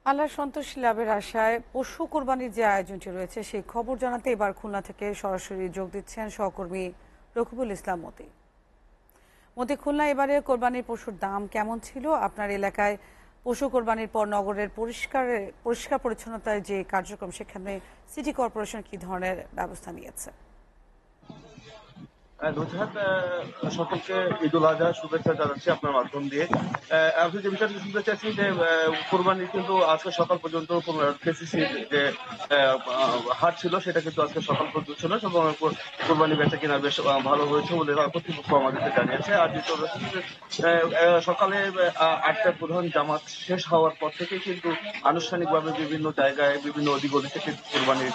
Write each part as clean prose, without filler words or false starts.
আল্লাহর সন্তুষ্টি লাভের আশায় পশু কোরবানির যে আয়োজনটি রয়েছে সেই খবর জানাতে এবার খুলনা থেকে সরাসরি যোগ দিচ্ছেন সহকর্মী রকিবুল ইসলাম মতি। খুলনা এবারে কোরবানির পশুর দাম কেমন ছিল? আপনার এলাকায় পশু কোরবানির পর নগরের পরিষ্কার পরিচ্ছন্নতার যে কার্যক্রম সেখানে সিটি কর্পোরেশন কি ধরনের ব্যবস্থা নিয়েছে? নুজহাত, সকলকে ঈদুল আজহা শুভেচ্ছা জানাচ্ছি আপনার মাধ্যম দিয়ে। আমি যে বিষয়টা শুনতে চাচ্ছি যে কোরবানি কিন্তু আজকে সকাল পর্যন্ত কেসিসির যে হাট ছিল সেটা কিন্তু আজকে সকাল পর্যন্ত ছিল এবং কোরবানি বেচা কিনা বেশ ভালো হয়েছে বলে কর্তৃপক্ষ আমাদেরকে জানিয়েছে। আর দ্বিতীয় হচ্ছে যে সকালে ৮টায় প্রধান জামাত শেষ হওয়ার পর থেকে কিন্তু আনুষ্ঠানিকভাবে বিভিন্ন জায়গায় বিভিন্ন অধিগলিতে কিন্তু কোরবানির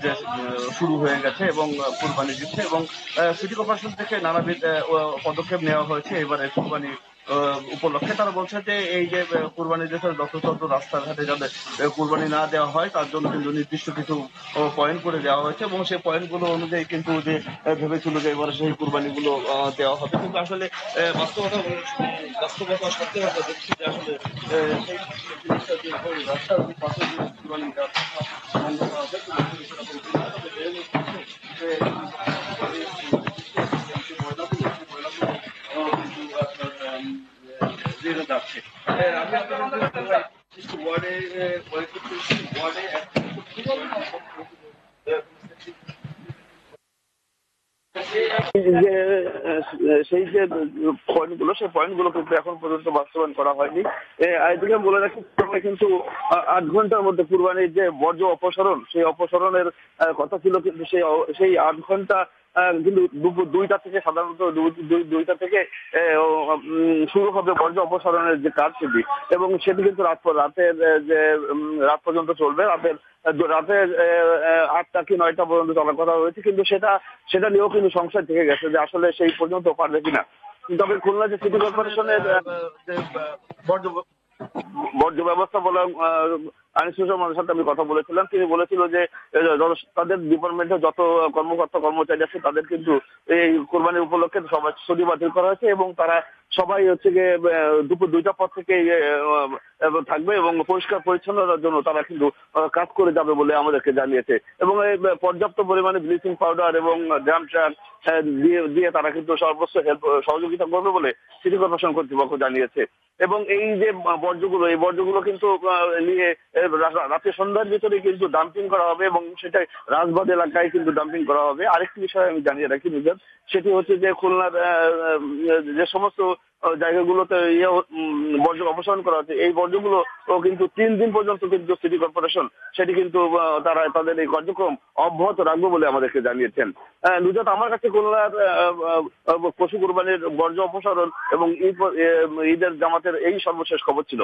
যে শুরু হয়ে গেছে এবং কোরবানি দিচ্ছে এবং সিটি কর্পোরেশন থেকে নানাবিধ পদক্ষেপ নেওয়া হয়েছে এবারে কোরবানি উপলক্ষে। তারা বলছে যে এই যে কোরবানির দেশের যত্রতত্র রাস্তাঘাটে যাতে কোরবানি না দেওয়া হয় তার জন্য কিন্তু নির্দিষ্ট কিছু পয়েন্ট করে দেওয়া হয়েছে এবং সেই পয়েন্টগুলো অনুযায়ী কিন্তু যে ভেবেছিল যে এবারে সেই কোরবানিগুলো দেওয়া হবে, কিন্তু আসলে বাস্তবতা সত্যি কথা দেখছি যে আসলে সেই জিনিসটা যে রাস্তার পাশে যে কোরবানি দেওয়ার কথা বন্ধ করা হবে কিন্তু সেরকম কিন্তু না। তবে যে জেনে যাচ্ছে। আমি আপনাদের ওয়ার্ডে ওয়ার্ডে যে সেই যে পয়েন্টগুলো সেই পয়েন্টগুলো কিন্তু এখন পর্যন্ত বাস্তবায়ন করা হয়নি। এদিকে বলে রাখি কিন্তু ৮ ঘন্টার মধ্যে কুরবানির যে বর্জ্য অপসারণ সেই অপসারণের কথা ছিল, কিন্তু সেই ৮ ঘন্টা কিন্তু দুপুর ২টা থেকে সাধারণত ২টা থেকে শুরু হবে বর্জ্য অপসারণের যে কাজ সেটি, এবং সেটি কিন্তু রাতের যে রাত পর্যন্ত চলবে। রাতের ৮টা কি ৯টা পর্যন্ত চলার কথা হয়েছে, কিন্তু সেটা নিয়েও কিন্তু সংশয় থেকে গেছে যে আসলে সেই পর্যন্ত পারবে কিনা। তবে খুলনা যে সিটি কর্পোরেশনের যে বর্জ্য বর্জ্য ব্যবস্থাপনা আনিসুজ্জামানের সাথে আমি কথা বলেছিলাম, তিনি বলেছিল যে তাদের ডিপার্টমেন্টের যত কর্মকর্তা কর্মচারী আছে তাদের কিন্তু এই কোরবানির উপলক্ষে সবাই ছুটি বাতিল করা হয়েছে এবং তারা সবাই হচ্ছে গিয়ে দুপুর ২টার পর থেকে থাকবে এবং পরিষ্কার পরিচ্ছন্নতার জন্য তারা কিন্তু কাজ করে যাবে বলে আমাদেরকে জানিয়েছে। এবং এই পর্যাপ্ত পরিমাণে ব্লিচিং পাউডার এবং ড্রাম ট্রাক দিয়ে তারা কিন্তু সর্বোচ্চ সহযোগিতা করবে বলে সিটি কর্পোরেশন কর্তৃপক্ষ জানিয়েছে। এবং এই যে এই বর্জ্যগুলো কিন্তু নিয়ে রাতে সন্ধ্যার ভিতরে কিন্তু ডাম্পিং করা হবে এবং সেটা রাজবাদ এলাকায় কিন্তু ডাম্পিং করা হবে। আরেকটি বিষয় আমি জানিয়ে রাখি নিজের, সেটি হচ্ছে যে খুলনার যে সমস্ত জায়গাগুলোতে বর্জ্য অপসারণ করা হচ্ছে এই বর্জ্যগুলো কিন্তু ৩ দিন পর্যন্ত কিন্তু সিটি কর্পোরেশন সেটি কিন্তু তারা তাদের এই কার্যক্রম অব্যাহত রাখবে বলে আমাদেরকে জানিয়েছেন। নুজাত, আমার কাছে খুলনার পশু কুরবানির বর্জ্য অপসারণ এবং ঈদের জামাতের এই সর্বশেষ খবর ছিল।